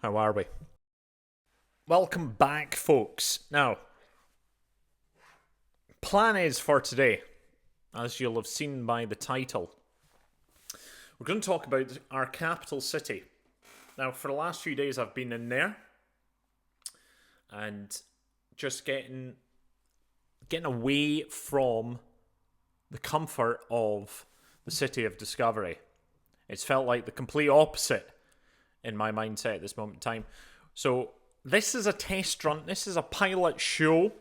How are we? Welcome back, folks. Now, plan is for today, as you'll have seen by the title, we're going to talk about our capital city. Now, for the last few days, I've been in there and just getting away from the comfort of the city of discovery. It's felt like the complete opposite in my mindset at this moment in time. So this is a test run. This is a pilot show.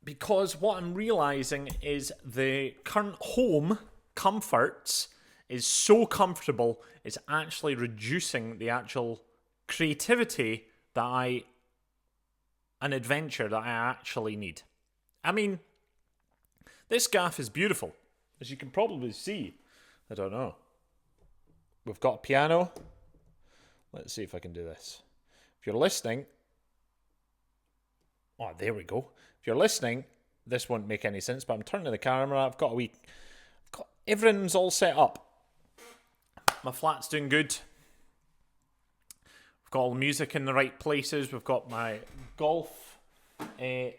Because what I'm realizing is the current home comforts is so comfortable, it's actually reducing the actual creativity an adventure that I actually need. I mean, this gaff is beautiful, as you can probably see. I don't know. We've got a piano. Let's see if I can do this. If you're listening... Oh, there we go. If you're listening, this won't make any sense, but I'm turning the camera. I've got everything's all set up. My flat's doing good. We've got all the music in the right places. We've got my golf ball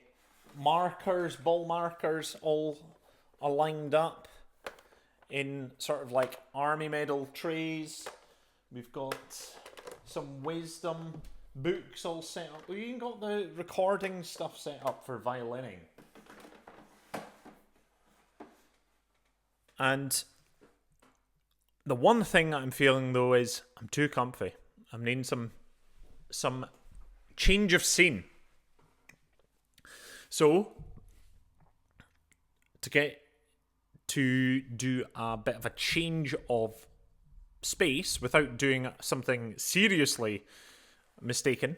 markers, all aligned up in sort of like army medal trays. We've got some wisdom books all set up. We've even got the recording stuff set up for violining. And the one thing that I'm feeling though is I'm too comfy. I'm needing some change of scene. So to do a bit of a change of space without doing something seriously mistaken,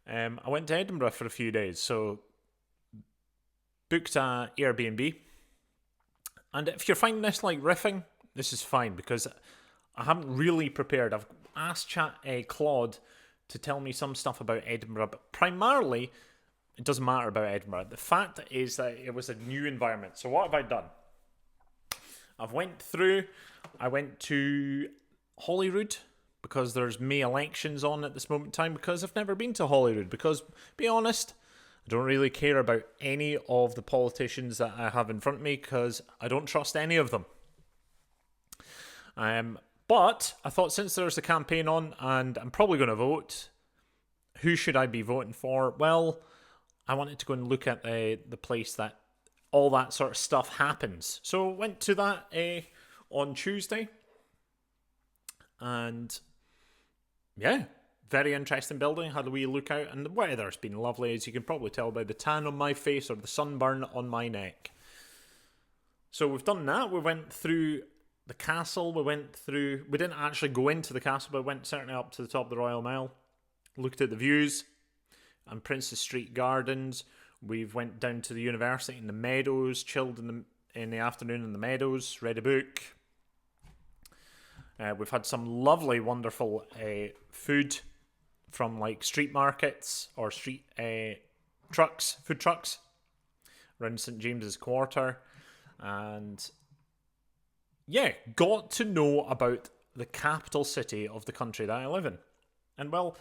I went to Edinburgh for a few days. So booked a Airbnb. And if you're finding this like riffing, this is fine because I haven't really prepared. I've asked Claude to tell me some stuff about Edinburgh, but primarily it doesn't matter about Edinburgh. The fact is that it was a new environment. So what have I done? I went to Holyrood because there's May elections on at this moment in time, because I've never been to Holyrood, because, to be honest, I don't really care about any of the politicians that I have in front of me because I don't trust any of them. But I thought, since there's a campaign on and I'm probably going to vote, who should I be voting for? Well, I wanted to go and look at the place that all that sort of stuff happens. So went to that on Tuesday. And yeah, very interesting building. Had a wee look out, and the weather's been lovely, as you can probably tell by the tan on my face or the sunburn on my neck. So we've done that. We went through the castle. We didn't actually go into the castle, but went certainly up to the top of the Royal Mile. Looked at the views and Princess Street Gardens. We've went down to the university in the meadows, chilled in the afternoon in the meadows, read a book. We've had some lovely, wonderful food from like street markets or food trucks around St James's Quarter. And yeah, got to know about the capital city of the country that I live in. And well,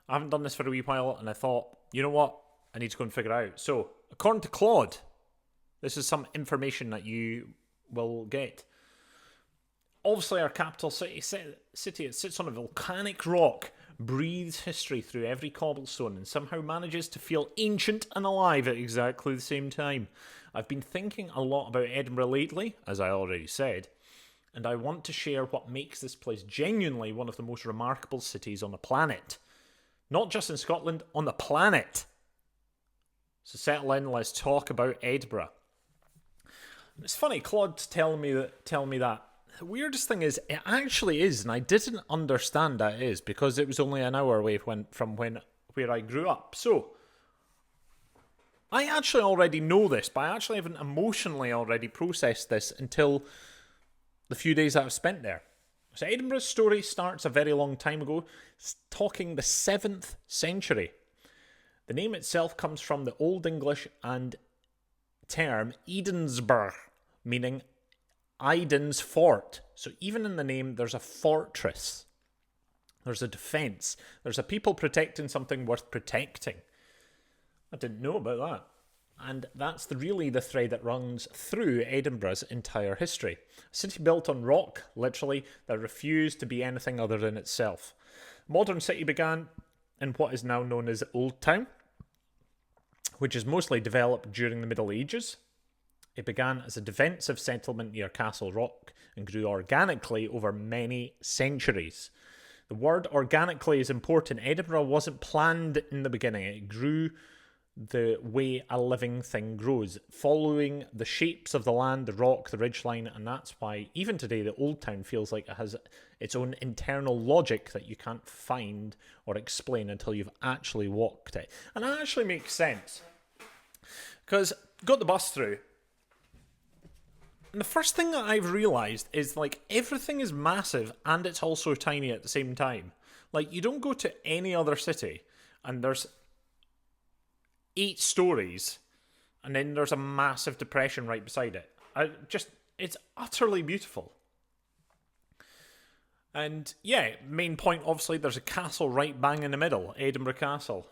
I haven't done this for a wee while, and I thought, you know what? I need to go and figure it out. So, according to Claude, this is some information that you will get. Obviously, our capital city, it sits on a volcanic rock, breathes history through every cobblestone, and somehow manages to feel ancient and alive at exactly the same time. I've been thinking a lot about Edinburgh lately, as I already said, and I want to share what makes this place genuinely one of the most remarkable cities on the planet. Not just in Scotland, on the planet. So settle in, let's talk about Edinburgh. It's funny, Claude tell me that. The weirdest thing is, it actually is, and I didn't understand that it is, because it was only an hour away from where I grew up. So, I actually already know this, but I actually haven't emotionally already processed this until the few days that I've spent there. So Edinburgh's story starts a very long time ago, talking the 7th century. The name itself comes from the Old English and term Edinburgh, meaning Aiden's fort. So even in the name, there's a fortress. There's a defence. There's a people protecting something worth protecting. I didn't know about that. And that's really the thread that runs through Edinburgh's entire history. A city built on rock, literally, that refused to be anything other than itself. The modern city began in what is now known as Old Town, which is mostly developed during the Middle Ages. It began as a defensive settlement near Castle Rock and grew organically over many centuries. The word organically is important. Edinburgh wasn't planned in the beginning. It grew the way a living thing grows, following the shapes of the land, the rock, the ridgeline, and that's why even today the Old Town feels like it has its own internal logic that you can't find or explain until you've actually walked it. And that actually makes sense, because got the bus through, and the first thing that I've realised is, like, everything is massive and it's also tiny at the same time. Like, you don't go to any other city and there's 8 stories, and then there's a massive depression right beside it. It's utterly beautiful. And yeah, main point, obviously, there's a castle right bang in the middle, Edinburgh Castle.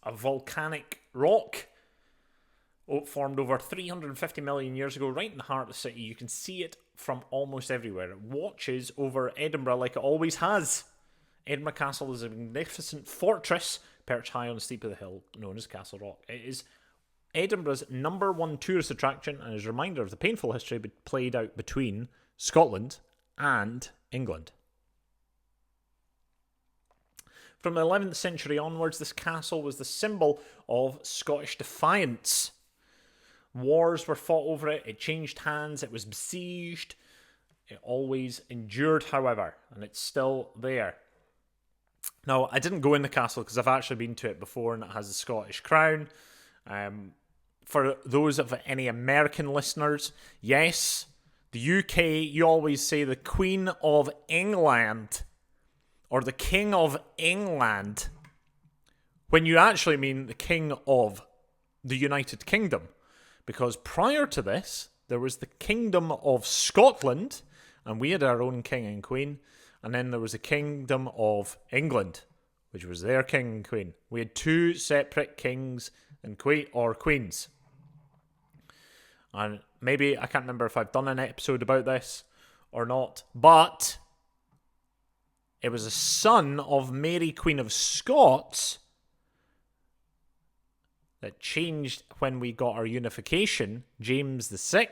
A volcanic rock formed over 350 million years ago, right in the heart of the city. You can see it from almost everywhere. It watches over Edinburgh like it always has. Edinburgh Castle is a magnificent fortress perched high on the steep of the hill known as Castle Rock. It is Edinburgh's #1 tourist attraction and is a reminder of the painful history played out between Scotland and England. From the 11th century onwards, this castle was the symbol of Scottish defiance. Wars were fought over it, it changed hands, it was besieged. It always endured, however, and it's still there. Now, I didn't go in the castle because I've actually been to it before, and it has a Scottish crown. For those of any American listeners, yes, the UK, you always say the Queen of England or the King of England when you actually mean the King of the United Kingdom. Because prior to this, there was the Kingdom of Scotland, and we had our own King and Queen. And then there was the Kingdom of England, which was their king and queen. We had 2 separate kings and queens. And maybe, I can't remember if I've done an episode about this or not, but it was a son of Mary, Queen of Scots, that changed when we got our unification, James VI,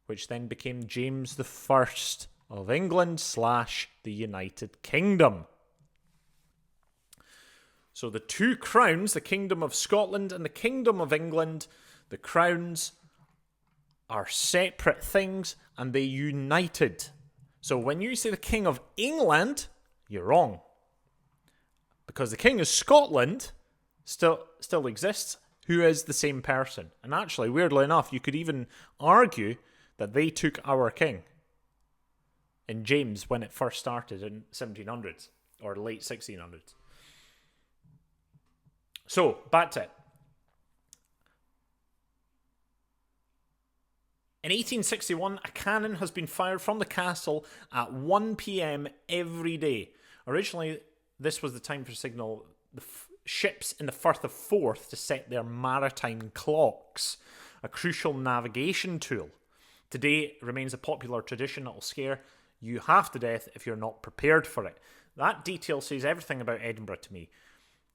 which then became James I of England / the United Kingdom. So the 2 crowns, the Kingdom of Scotland and the Kingdom of England, the crowns are separate things and they united. So when you say the King of England, you're wrong. Because the King of Scotland still exists, who is the same person. And actually, weirdly enough, you could even argue that they took our king in James when it first started in 1700s or late 1600s. So, back to it. In 1861, a cannon has been fired from the castle at 1 p.m. every day. Originally, this was the time for signal the ships in the Firth of Forth to set their maritime clocks, a crucial navigation tool. Today, it remains a popular tradition that will scare you half to death if you're not prepared for it. That detail says everything about Edinburgh to me.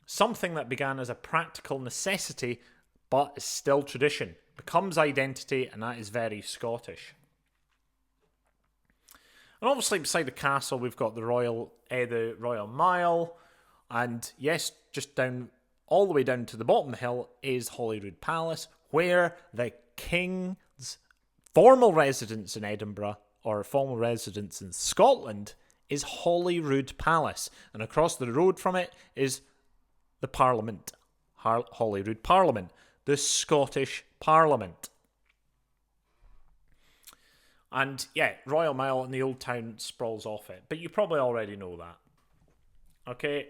Something that began as a practical necessity, but is still tradition, becomes identity, and that is very Scottish. And obviously beside the castle, we've got the Royal Mile, and yes, just down all the way down to the bottom of the hill is Holyrood Palace, where the King's formal residence in Edinburgh, or formal residence in Scotland, is Holyrood Palace. And across the road from it is the Parliament, Holyrood Parliament, the Scottish Parliament. And yeah, Royal Mile in the Old Town sprawls off it, but you probably already know that. Okay,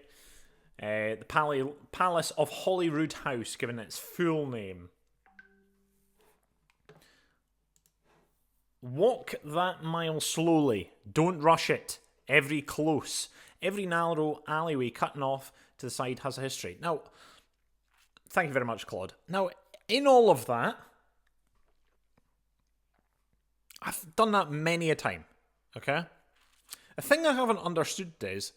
the Palace of Holyrood House, given its full name. Walk that mile slowly. Don't rush it. Every close, every narrow alleyway cutting off to the side has a history. Now, thank you very much, Claude. Now, in all of that, I've done that many a time, okay? The thing I haven't understood is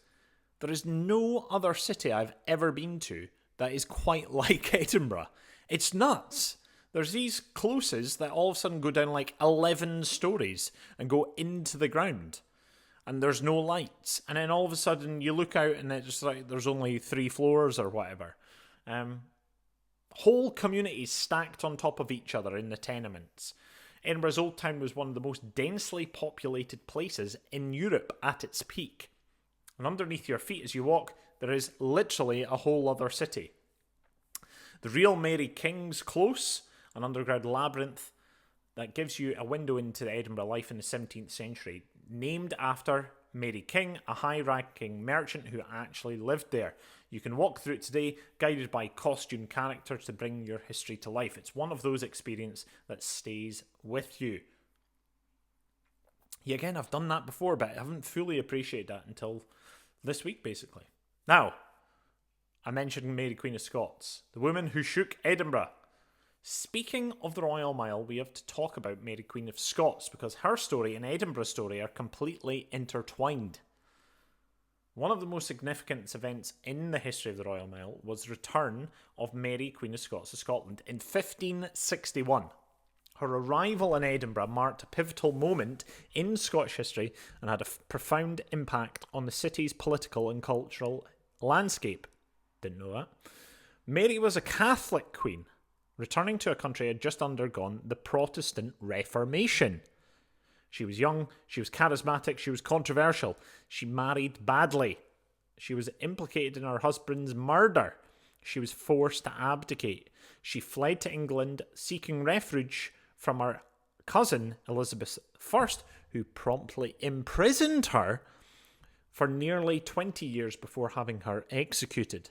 there is no other city I've ever been to that is quite like Edinburgh. It's nuts. There's these closes that all of a sudden go down like 11 stories and go into the ground. And there's no lights. And then all of a sudden you look out and it's just like there's only 3 floors or whatever. Whole communities stacked on top of each other in the tenements. Edinburgh's Old Town was one of the most densely populated places in Europe at its peak. And underneath your feet as you walk, there is literally a whole other city. The real Mary King's Close, an underground labyrinth that gives you a window into the Edinburgh life in the 17th century, named after Mary King, a high-ranking merchant who actually lived there. You can walk through it today, guided by costume characters to bring your history to life. It's one of those experiences that stays with you. Yeah, again, I've done that before, but I haven't fully appreciated that until this week, basically. Now, I mentioned Mary Queen of Scots, the woman who shook Edinburgh. Speaking of the Royal Mile, we have to talk about Mary Queen of Scots because her story and Edinburgh's story are completely intertwined. One of the most significant events in the history of the Royal Mile was the return of Mary Queen of Scots to Scotland in 1561. Her arrival in Edinburgh marked a pivotal moment in Scottish history and had a profound impact on the city's political and cultural landscape. Didn't know that. Mary was a Catholic queen, returning to a country had just undergone the Protestant Reformation. She was young, she was charismatic, she was controversial. She married badly. She was implicated in her husband's murder. She was forced to abdicate. She fled to England, seeking refuge from her cousin, Elizabeth I, who promptly imprisoned her for nearly 20 years before having her executed.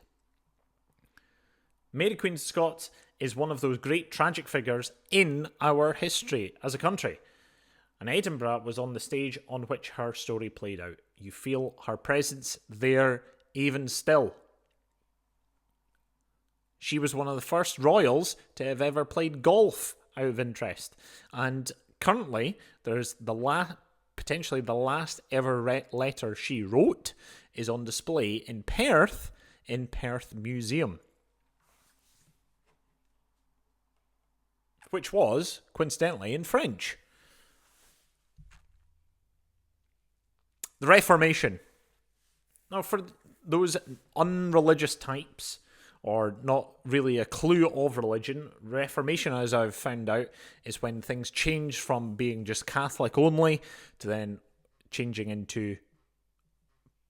Mary Queen of Scots is one of those great tragic figures in our history as a country. And Edinburgh was on the stage on which her story played out. You feel her presence there even still. She was one of the first royals to have ever played golf out of interest. And currently, there's potentially the last ever letter she wrote is on display in Perth Museum. Which was, coincidentally, in French. The Reformation. Now, for those unreligious types, or not really a clue of religion, Reformation, as I've found out, is when things change from being just Catholic only to then changing into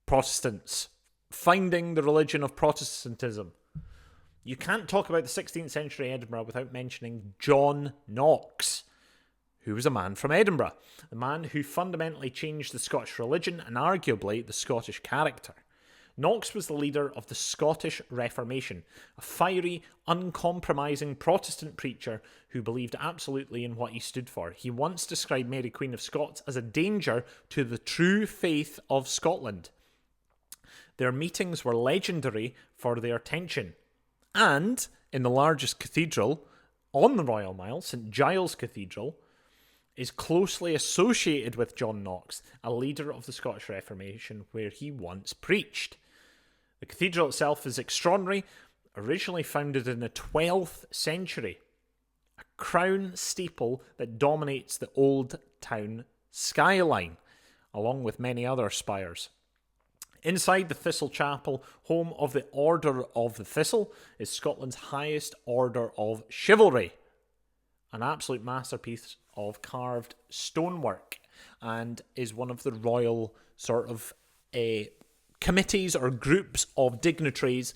Protestants, finding the religion of Protestantism. You can't talk about the 16th century Edinburgh without mentioning John Knox, who was a man from Edinburgh, the man who fundamentally changed the Scottish religion and arguably the Scottish character. Knox was the leader of the Scottish Reformation, a fiery, uncompromising Protestant preacher who believed absolutely in what he stood for. He once described Mary Queen of Scots as a danger to the true faith of Scotland. Their meetings were legendary for their tension. And in the largest cathedral on the Royal Mile, St Giles Cathedral, is closely associated with John Knox, a leader of the Scottish Reformation, where he once preached. The cathedral itself is extraordinary, originally founded in the 12th century. A crown steeple that dominates the old town skyline, along with many other spires. Inside the Thistle Chapel, home of the Order of the Thistle, is Scotland's highest order of chivalry. An absolute masterpiece of carved stonework, and is one of the royal sort of committees or groups of dignitaries,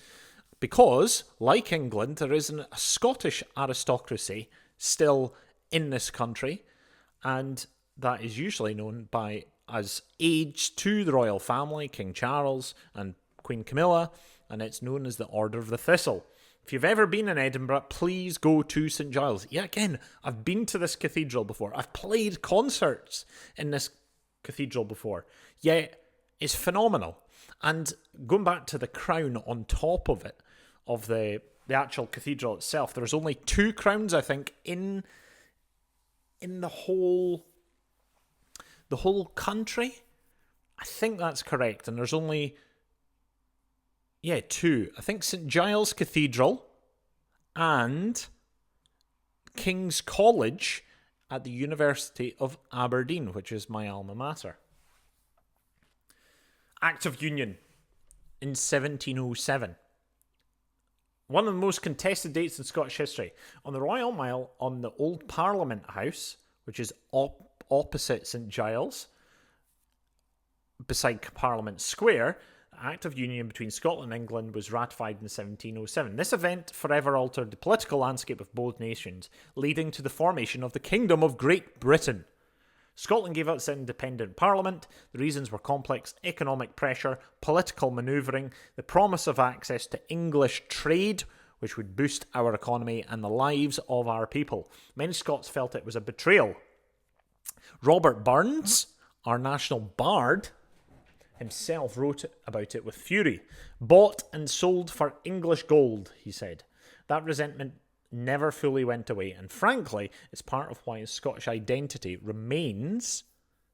because, like England, there isn't a Scottish aristocracy still in this country, and that is usually known as aides to the royal family, King Charles and Queen Camilla, and it's known as the Order of the Thistle. If you've ever been in Edinburgh, please go to St Giles. Yeah, again, I've been to this cathedral before. I've played concerts in this cathedral before. Yet, is phenomenal. And going back to the crown on top of it, of the actual cathedral itself, there's only 2 crowns, I think, in the whole country. I think that's correct. And there's only 2. I think St Giles Cathedral and King's College at the University of Aberdeen, which is my alma mater. Act of Union in 1707. One of the most contested dates in Scottish history. On the Royal Mile, on the old Parliament House, which is opposite St Giles, beside Parliament Square, the Act of Union between Scotland and England was ratified in 1707. This event forever altered the political landscape of both nations, leading to the formation of the Kingdom of Great Britain. Scotland gave up its independent parliament. The reasons were complex economic pressure, political manoeuvring, the promise of access to English trade, which would boost our economy and the lives of our people. Many Scots felt it was a betrayal. Robert Burns, our national bard, himself wrote about it with fury. Bought and sold for English gold, he said. That resentment never fully went away, and frankly, it's part of why Scottish identity remains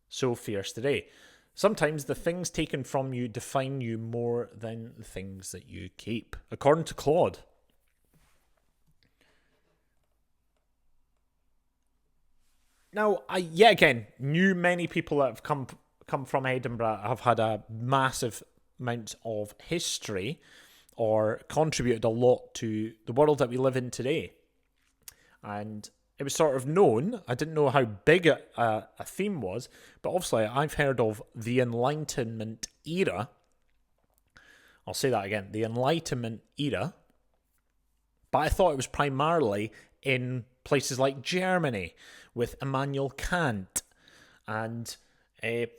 so fierce today. Sometimes the things taken from you define you more than the things that you keep, according to Claude. Now, I yet again knew many people that have come from Edinburgh have had a massive amount of history or contributed a lot to the world that we live in today. And it was sort of known, I didn't know how big a theme was, but obviously I've heard of the Enlightenment era. I'll say that again, the Enlightenment era. But I thought it was primarily in places like Germany with Immanuel Kant, and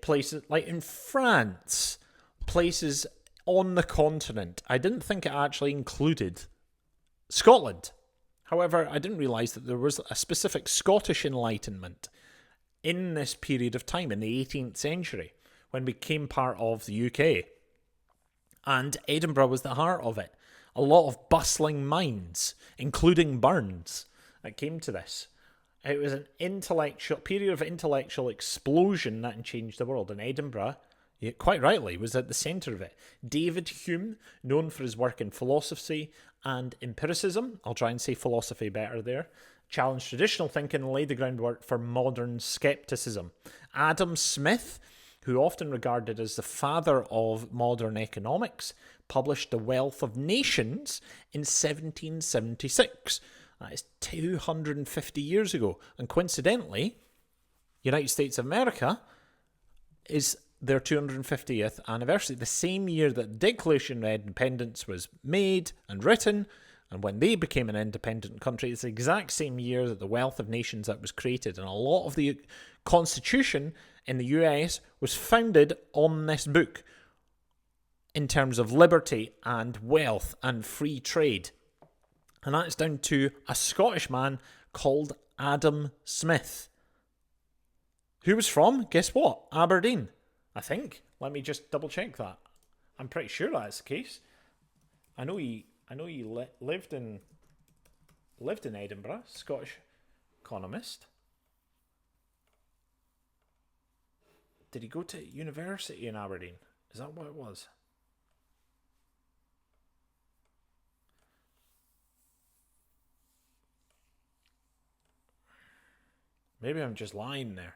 places like in France, places on the continent. I didn't think it actually included Scotland. However, I didn't realise that there was a specific Scottish Enlightenment in this period of time, in the 18th century, when we became part of the UK. And Edinburgh was the heart of it. A lot of bustling minds, including Burns, that came to this. It was an period of intellectual explosion that changed the world. And Edinburgh, quite rightly, was at the centre of it. David Hume, known for his work in philosophy and empiricism, I'll try and say philosophy better there, challenged traditional thinking and laid the groundwork for modern skepticism. Adam Smith, who often regarded as the father of modern economics, published The Wealth of Nations in 1776. That is 250 years ago. And coincidentally, United States of America is their 250th anniversary, the same year that the Declaration of Independence was made and written, and when they became an independent country, it's the exact same year that the Wealth of Nations that was created. And a lot of the Constitution in the US was founded on this book in terms of liberty and wealth and free trade. And that's down to a Scottish man called Adam Smith. Who was from, guess what? Aberdeen, I think. Let me just double check that. I'm pretty sure that's the case. I know he lived in Edinburgh, Scottish economist. Did he go to university in Aberdeen? Is that what it was? Maybe I'm just lying there.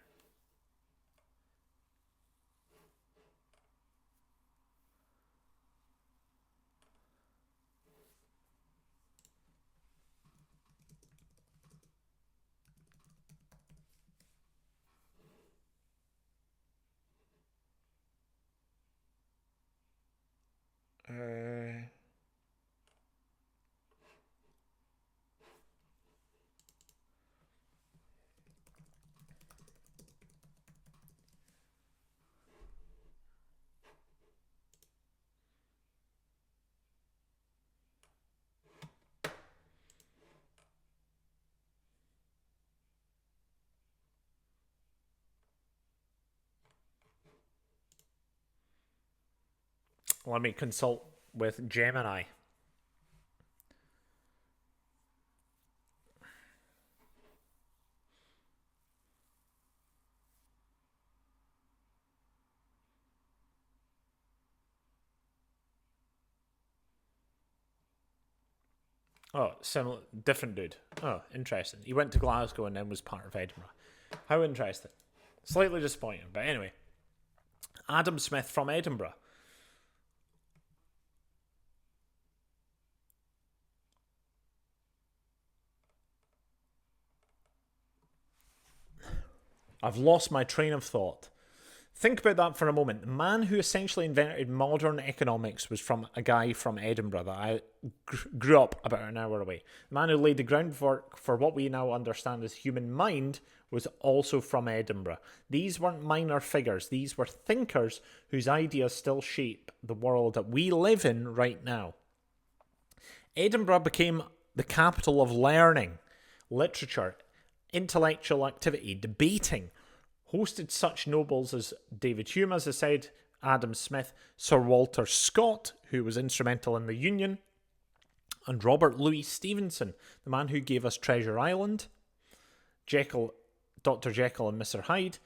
Let me consult with Gemini. Oh, similar, different dude. Oh, interesting. He went to Glasgow and then was part of Edinburgh. How interesting. Slightly disappointing, but anyway. Adam Smith from Edinburgh. I've lost my train of thought. Think about that for a moment. The man who essentially invented modern economics was from a guy from Edinburgh that I grew up about an hour away. The man who laid the groundwork for what we now understand as human mind was also from Edinburgh. These weren't minor figures. These were thinkers whose ideas still shape the world that we live in right now. Edinburgh became the capital of learning, literature, intellectual activity, debating, hosted such nobles as David Hume, as I said, Adam Smith, Sir Walter Scott, who was instrumental in the Union, and Robert Louis Stevenson, the man who gave us Treasure Island, Dr. Jekyll and Mr. Hyde.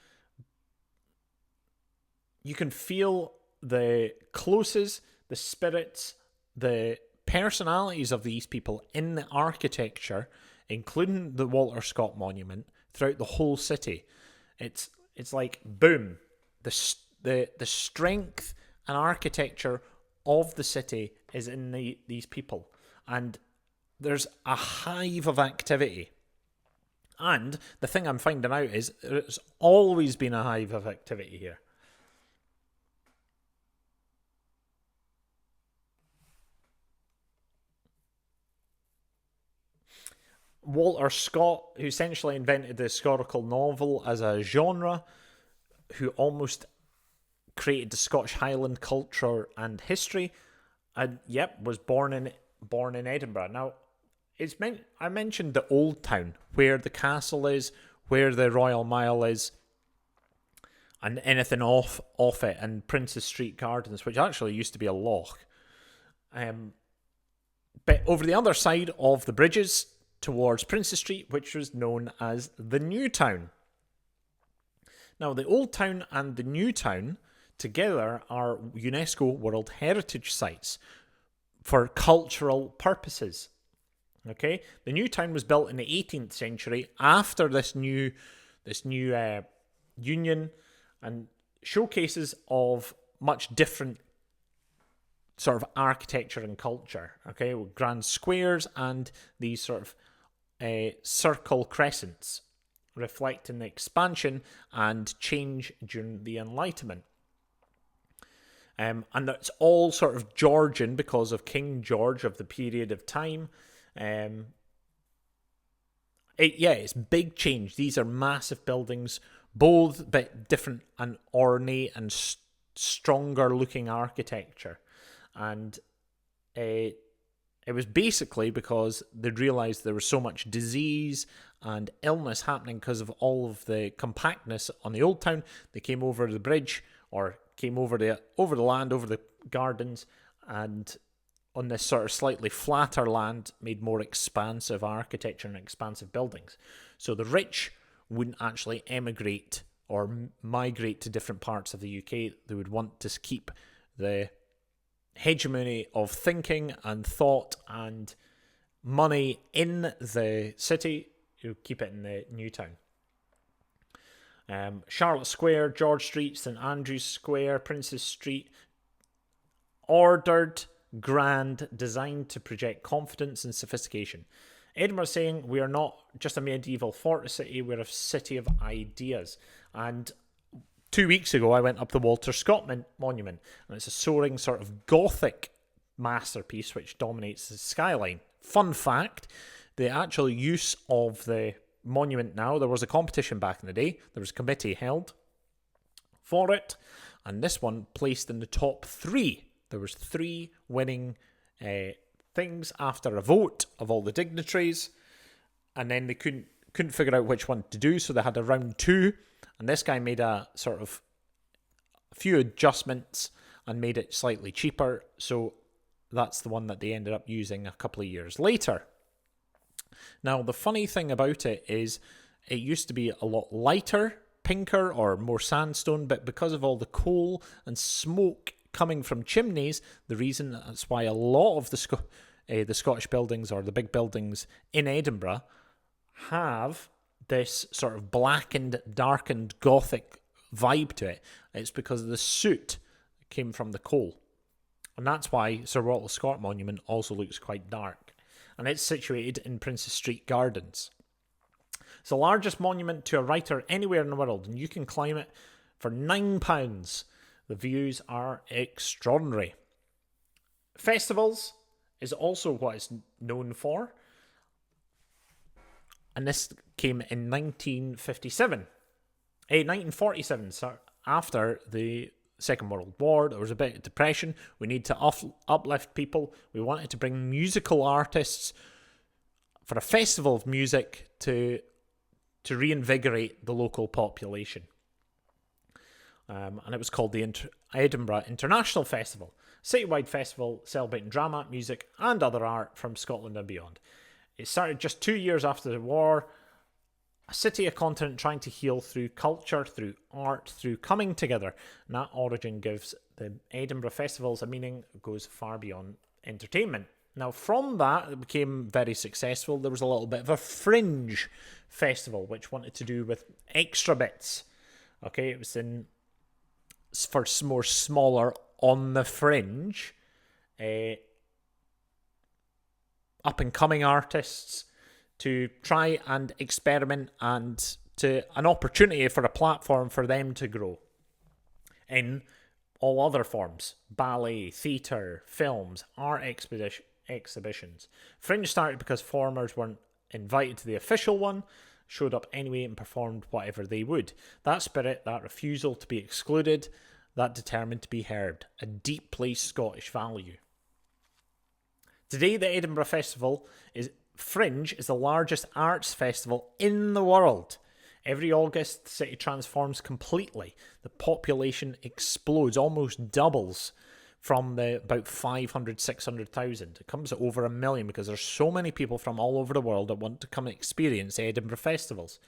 You can feel the closes, the spirits, the personalities of these people in the architecture, including the Walter Scott Monument, throughout the whole city. It's like boom, the strength and architecture of the city is in these people, and there's a hive of activity. And the thing I'm finding out is there's always been a hive of activity here. Walter Scott, who essentially invented the historical novel as a genre, who almost created the Scottish Highland culture and history, and was born in Edinburgh. Now, I mentioned the Old Town, where the castle is, where the Royal Mile is, and anything off it, and Princes Street Gardens, which actually used to be a loch. But over the other side of the bridges, towards Princes Street, which was known as the New Town. Now, the Old Town and the New Town together are UNESCO World Heritage Sites for cultural purposes. Okay, the New Town was built in the 18th century after this new union, and showcases of much different sort of architecture and culture. Okay, with grand squares and these sort of circle crescents, reflecting the expansion and change during the Enlightenment. And that's all sort of Georgian because of King George of the period of time. It's big change. These are massive buildings, bold but different and ornate and stronger looking architecture. And it was basically because they realised there was so much disease and illness happening because of all of the compactness on the Old Town. They came over the bridge, or came over the land, over the gardens, and on this sort of slightly flatter land made more expansive architecture and expansive buildings. So the rich wouldn't actually emigrate or migrate to different parts of the UK. They would want to keep the hegemony of thinking and thought and money in the city. You keep it in the New Town. Charlotte Square, George Street, St Andrews Square, Princes Street, ordered, grand, designed to project confidence and sophistication. Edinburgh saying we are not just a medieval fortress city, we're a city of ideas. And 2 weeks ago, I went up the Walter Scott Monument, and it's a soaring sort of Gothic masterpiece which dominates the skyline. Fun fact, the actual use of the monument now, there was a competition back in the day, there was a committee held for it, and this one placed in the top 3. There was 3 winning things after a vote of all the dignitaries, and then they couldn't figure out which one to do, so they had a round 2. And this guy made a few adjustments and made it slightly cheaper. So that's the one that they ended up using a couple of years later. Now, the funny thing about it is it used to be a lot lighter, pinker, or more sandstone, but because of all the coal and smoke coming from chimneys, the reason that's why a lot of the Scottish buildings, or the big buildings in Edinburgh, have this sort of blackened, darkened, gothic vibe to it. It's because the soot came from the coal. And that's why Sir Walter Scott Monument also looks quite dark. And it's situated in Princes Street Gardens. It's the largest monument to a writer anywhere in the world, and you can climb it for £9. The views are extraordinary. Festivals is also what it's known for. And this came in 1947, so after the Second World War. There was a bit of depression. We need to uplift people. We wanted to bring musical artists for a festival of music to reinvigorate the local population. And it was called the Edinburgh International Festival, a citywide festival celebrating drama, music, and other art from Scotland and beyond. It started just 2 years after the war. A city, a continent trying to heal through culture, through art, through coming together. And that origin gives the Edinburgh festivals a meaning that goes far beyond entertainment. Now, from that, it became very successful. There was a little bit of a fringe festival, which wanted to do with extra bits. Okay, it was for more smaller, on the fringe, up-and-coming artists, to try and experiment, and to an opportunity for a platform for them to grow in all other forms: ballet, theatre, films, art exhibitions. Fringe started because performers weren't invited to the official one, showed up anyway and performed whatever they would. That spirit, that refusal to be excluded, that determined to be heard, a deeply Scottish value. Today, the Edinburgh Fringe is the largest arts festival in the world. Every August, the city transforms completely. The population explodes, almost doubles from the about 500, 600,000. It comes at over 1 million because there's so many people from all over the world that want to come and experience Edinburgh festivals.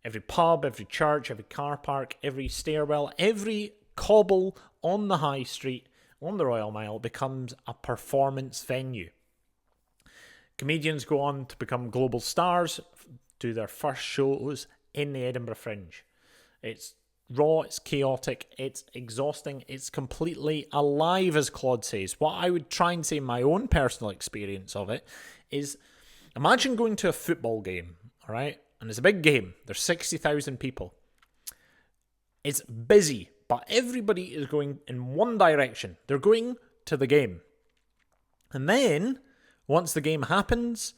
Every pub, every church, every car park, every stairwell, every cobble on the high street, on the Royal Mile, becomes a performance venue. Comedians go on to become global stars, do their first shows in the Edinburgh Fringe. It's raw, it's chaotic, it's exhausting, it's completely alive, as Claude says. What I would try and say, my own personal experience of it, is imagine going to a football game, all right? And it's a big game. There's 60,000 people. It's busy, but everybody is going in one direction. They're going to the game. And then, once the game happens,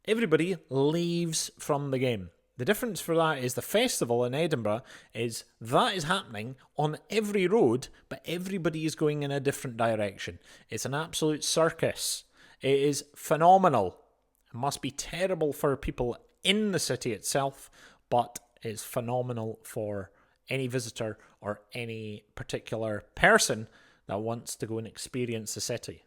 everybody leaves from the game. The difference for that is the festival in Edinburgh is happening on every road, but everybody is going in a different direction. It's an absolute circus. It is phenomenal. It must be terrible for people in the city itself, but it's phenomenal for any visitor or any particular person that wants to go and experience the city.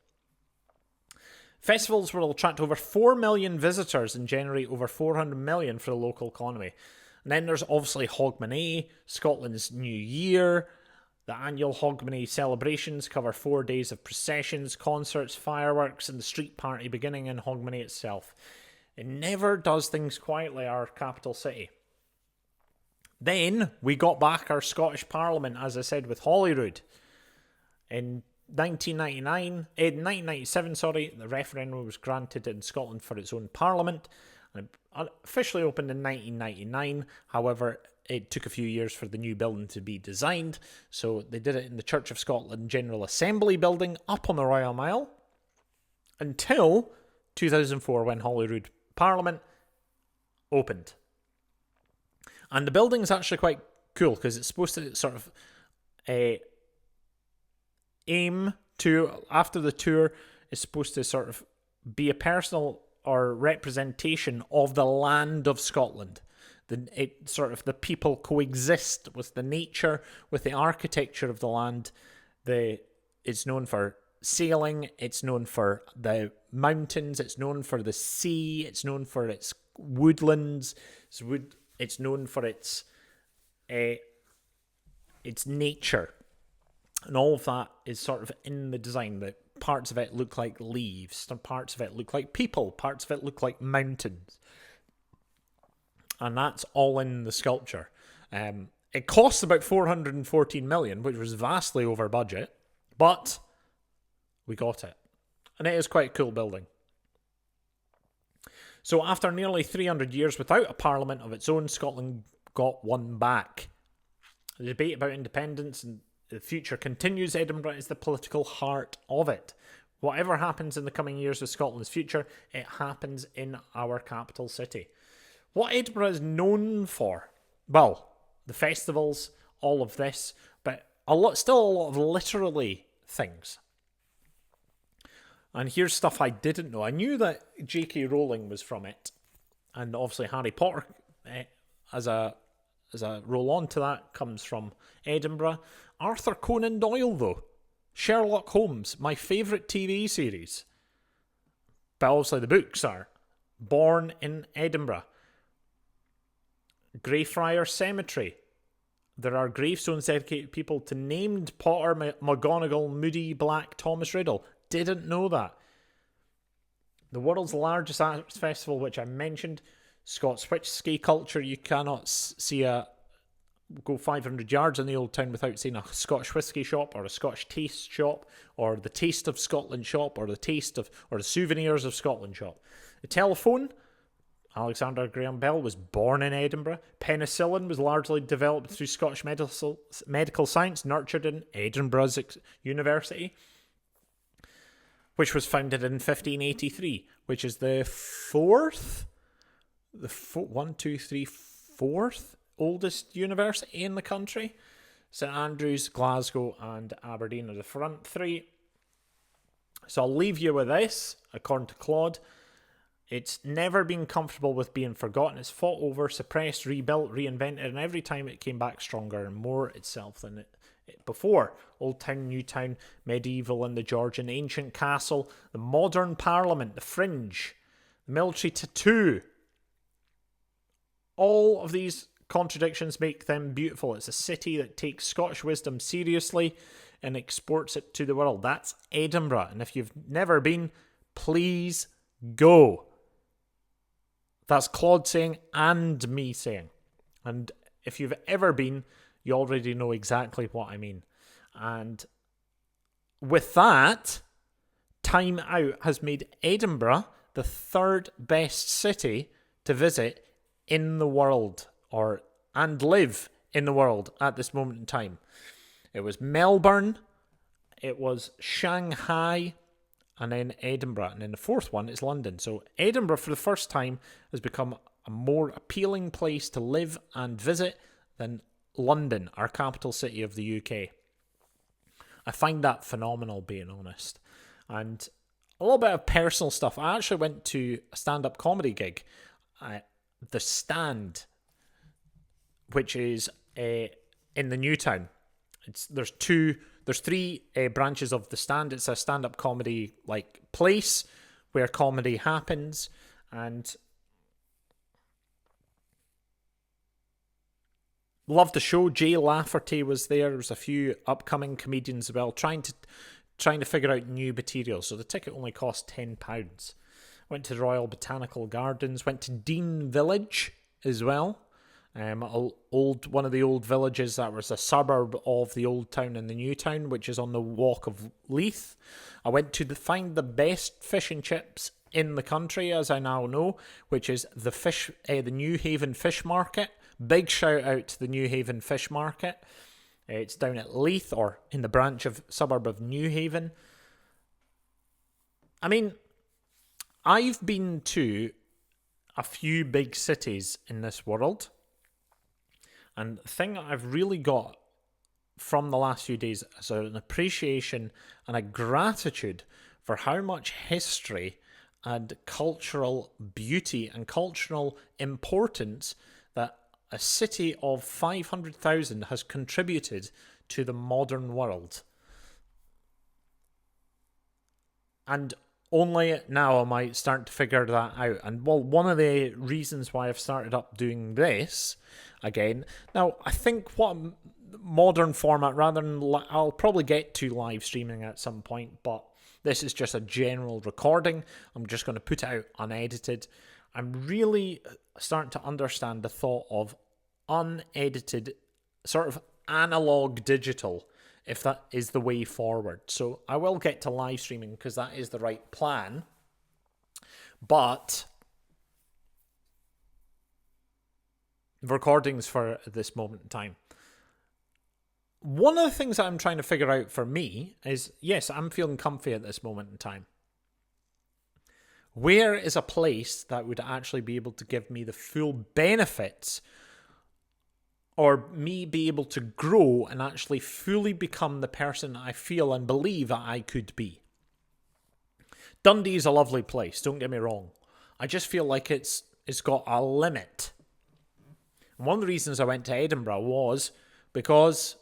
Festivals will attract over 4 million visitors and generate over 400 million for the local economy. And then there's obviously Hogmanay, Scotland's New Year. The annual Hogmanay celebrations cover 4 days of processions, concerts, fireworks, and the street party beginning in Hogmanay itself. It never does things quietly, our capital city. Then we got back our Scottish Parliament, as I said, with Holyrood. In 1997, the referendum was granted in Scotland for its own parliament, and it officially opened in 1999. However, it took a few years for the new building to be designed, so they did it in the Church of Scotland General Assembly building up on the Royal Mile until 2004, when Holyrood Parliament opened. And the building is actually quite cool because it's supposed to sort of aim to, after the tour, is supposed to sort of be a personal or representation of the land of Scotland. The people coexist with the nature, with the architecture of the land, It's known for sailing, it's known for the mountains, it's known for the sea, it's known for its woodlands, it's known for its nature. And all of that is sort of in the design. That parts of it look like leaves, some parts of it look like people, parts of it look like mountains. And that's all in the sculpture. It costs about 414 million, which was vastly over budget, but we got it. And it is quite a cool building. So after nearly 300 years without a parliament of its own, Scotland got one back. The debate about independence and the future continues. Edinburgh is the political heart of it. Whatever happens in the coming years with Scotland's future, it happens in our capital city. What Edinburgh is known for? Well, the festivals, all of this, but still a lot of literary things. And here's stuff I didn't know. I knew that J.K. Rowling was from it, and obviously Harry Potter, as a roll-on to that, comes from Edinburgh. Arthur Conan Doyle, though. Sherlock Holmes, my favourite TV series. But obviously the books are born in Edinburgh. Greyfriars Cemetery. There are gravestones dedicated to people to named Potter, McGonagall, Moody, Black, Thomas Riddle. Didn't know that. The world's largest arts festival, which I mentioned, Scots Whiskey Culture. You cannot go 500 yards in the Old Town without seeing a Scotch whisky shop or a Scotch taste shop or the Taste of Scotland shop or the Souvenirs of Scotland shop. The telephone, Alexander Graham Bell was born in Edinburgh. Penicillin was largely developed through Scottish medical science, nurtured in Edinburgh's University, which was founded in 1583, which is the fourth oldest university in the country. St Andrews, Glasgow and Aberdeen are the front three. So I'll leave you with this, according to Claude. It's never been comfortable with being forgotten. It's fought over, suppressed, rebuilt, reinvented, and every time it came back stronger and more itself than it before. Old Town, New Town, medieval and the Georgian, ancient castle, the modern parliament, the fringe, the military tattoo. All of these contradictions make them beautiful. It's a city that takes Scottish wisdom seriously and exports it to the world. That's Edinburgh. And if you've never been, please go. That's Claude saying and me saying. And if you've ever been, you already know exactly what I mean. And with that, Time Out has made Edinburgh the third best city to visit in the world, and live in the world at this moment in time. It was Melbourne, it was Shanghai, and then Edinburgh, and then the fourth one is London. So Edinburgh, for the first time, has become a more appealing place to live and visit than London, our capital city of the UK. I find that phenomenal, being honest. And a little bit of personal stuff. I actually went to a stand-up comedy gig at The Stand, which is in the New Town. There's three branches of The Stand. It's a stand-up comedy place where comedy happens, and loved the show. Jay Lafferty was there. There was a few upcoming comedians as well, trying to figure out new material. So the ticket only cost £10. Went to the Royal Botanical Gardens. Went to Dean Village as well. One of the old villages that was a suburb of the Old Town and the New Town, which is on the Walk of Leith. I went to find the best fish and chips in the country, as I now know, which is the New Haven Fish Market. Big shout out to the New Haven Fish Market. It's down at Leith, or in the suburb of New Haven. I mean, I've been to a few big cities in this world, and the thing that I've really got from the last few days is an appreciation and a gratitude for how much history and cultural beauty and cultural importance that a city of 500,000 has contributed to the modern world. And only now I might start to figure that out. And well, one of the reasons why I've started up doing this again, now I think what modern format, rather than I'll probably get to live streaming at some point, but this is just a general recording. I'm just going to put it out unedited. I'm really starting to understand the thought of unedited, sort of analog digital, if that is the way forward. So I will get to live streaming because that is the right plan. But recordings for this moment in time. One of the things that I'm trying to figure out for me is, yes, I'm feeling comfy at this moment in time. Where is a place that would actually be able to give me the full benefits, or me be able to grow and actually fully become the person I feel and believe that I could be? Dundee is a lovely place, don't get me wrong. I just feel like it's got a limit. And one of the reasons I went to Edinburgh was because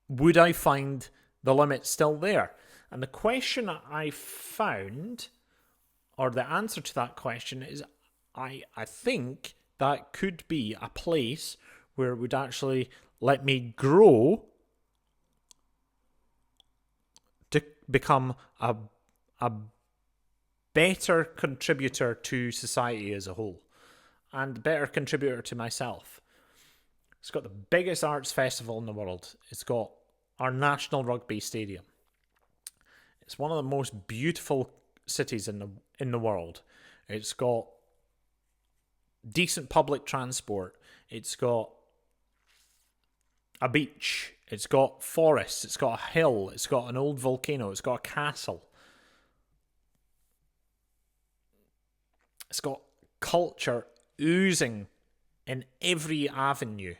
would I find the limit still there? And the question I found, or the answer to that question, is I think that could be a place where it would actually let me grow to become a better contributor to society as a whole, and better contributor to myself. It's got the biggest arts festival in the world. It's got our national rugby stadium. It's one of the most beautiful cities in the world. It's got decent public transport. It's got a beach. It's got forests. It's got a hill. It's got an old volcano. It's got a castle. It's got culture oozing in every avenue.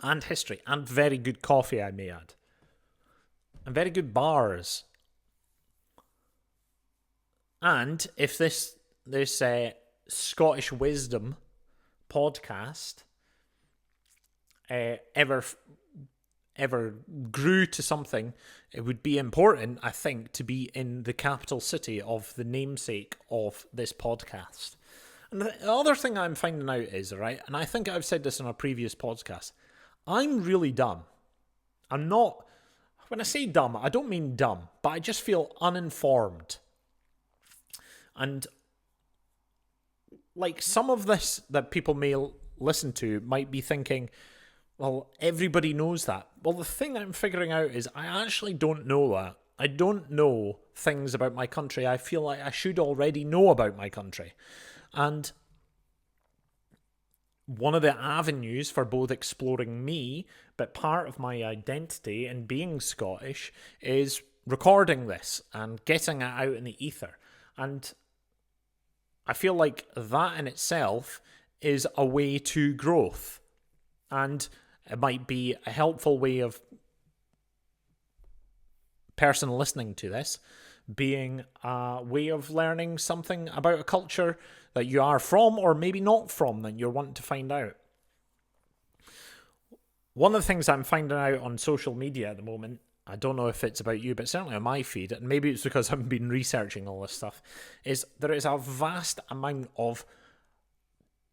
And history. And very good coffee, I may add. And very good bars. And if this Scottish Wisdom podcast ever grew to something, it would be important, I think, to be in the capital city of the namesake of this podcast. And the other thing I'm finding out is, right, and I think I've said this in a previous podcast, I'm really dumb. I'm not, when I say dumb, I don't mean dumb, but I just feel uninformed. And like some of this that people may listen to might be thinking, well, everybody knows that. Well, the thing I'm figuring out is I actually don't know that. I don't know things about my country I feel like I should already know about my country. And one of the avenues for both exploring me, but part of my identity in being Scottish, is recording this and getting it out in the ether. And I feel like that in itself is a way to growth. And it might be a helpful way of person listening to this being a way of learning something about a culture that you are from or maybe not from that you're wanting to find out. One of the things I'm finding out on social media at the moment, I don't know if it's about you, but certainly on my feed, and maybe it's because I've been researching all this stuff, is there is a vast amount of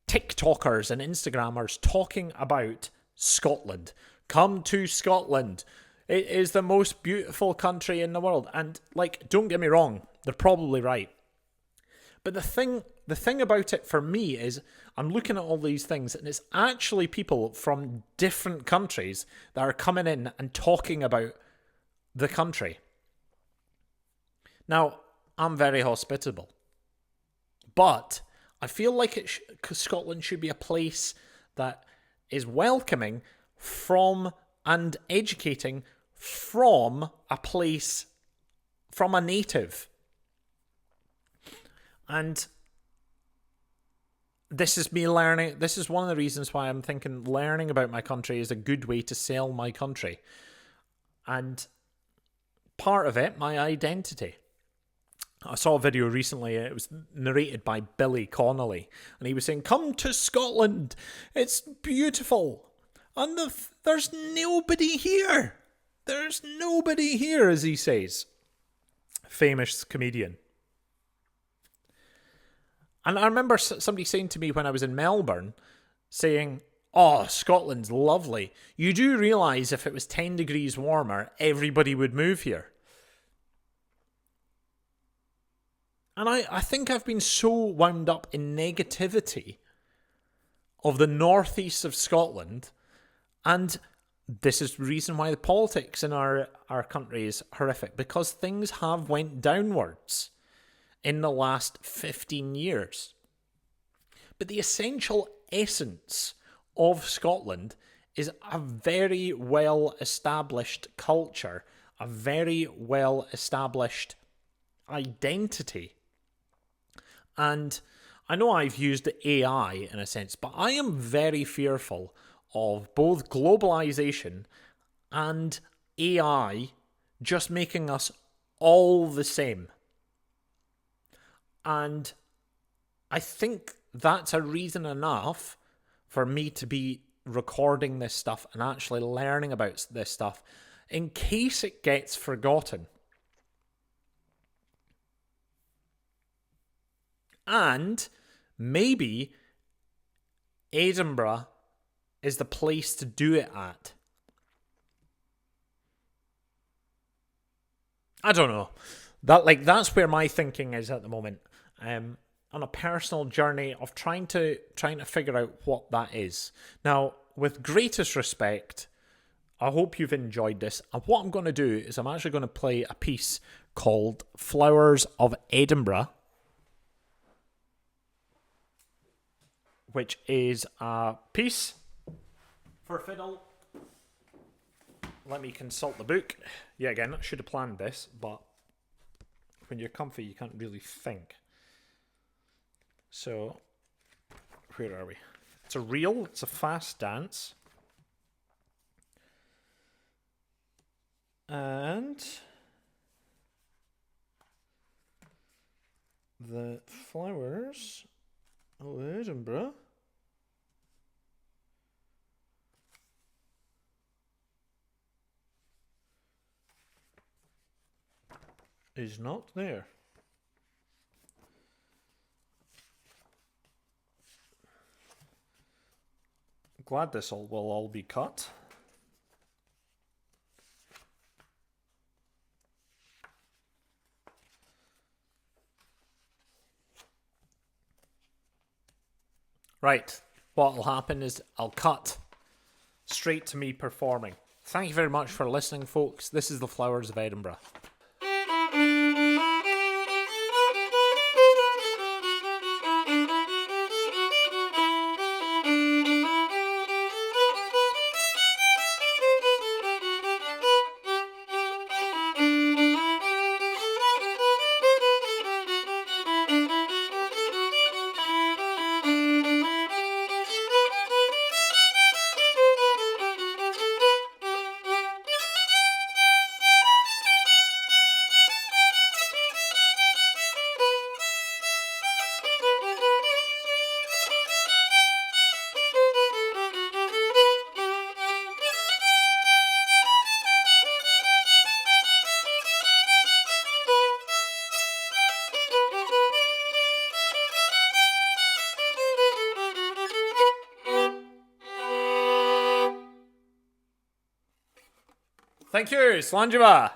TikTokers and Instagrammers talking about Scotland. Come to Scotland. It is the most beautiful country in the world. And, like, don't get me wrong, they're probably right. But the thing about it for me is I'm looking at all these things and it's actually people from different countries that are coming in and talking about the country. Now, I'm very hospitable. But I feel like Scotland should be a place that is welcoming from and educating from a place, from a native. And this is me learning. This is one of the reasons why I'm thinking learning about my country is a good way to sell my country. And part of it, my identity. I saw a video recently, it was narrated by Billy Connolly, and he was saying, come to Scotland, it's beautiful, and there's nobody here. There's nobody here, as he says. famous comedian. And I remember somebody saying to me when I was in Melbourne, saying, "Oh, Scotland's lovely. You do realise if it was 10 degrees warmer, everybody would move here." And I think I've been so wound up in negativity of the northeast of Scotland, and this is the reason why the politics in our country is horrific, because things have went downwards in the last 15 years. But the essential essence of Scotland is a very well-established culture, a very well-established identity. And I know I've used AI in a sense, but I am very fearful of both globalization and AI just making us all the same. And I think that's a reason enough for me to be recording this stuff and actually learning about this stuff in case it gets forgotten. And maybe Edinburgh is the place to do it at. I don't know. That's where my thinking is at the moment. On a personal journey of trying to figure out what that is. Now, with greatest respect, I hope you've enjoyed this. And what I'm going to do is I'm actually going to play a piece called Flowers of Edinburgh, which is a piece for fiddle. Let me consult the book. Yeah, again, I should have planned this, but when you're comfy, you can't really think. So, where are we? It's a reel. It's a fast dance. And the Flowers of Edinburgh is not there. Glad this will all be cut. Right, what will happen is I'll cut straight to me performing. Thank you very much for listening, folks. This is the Flowers of Edinburgh. Thank you, Slanjava.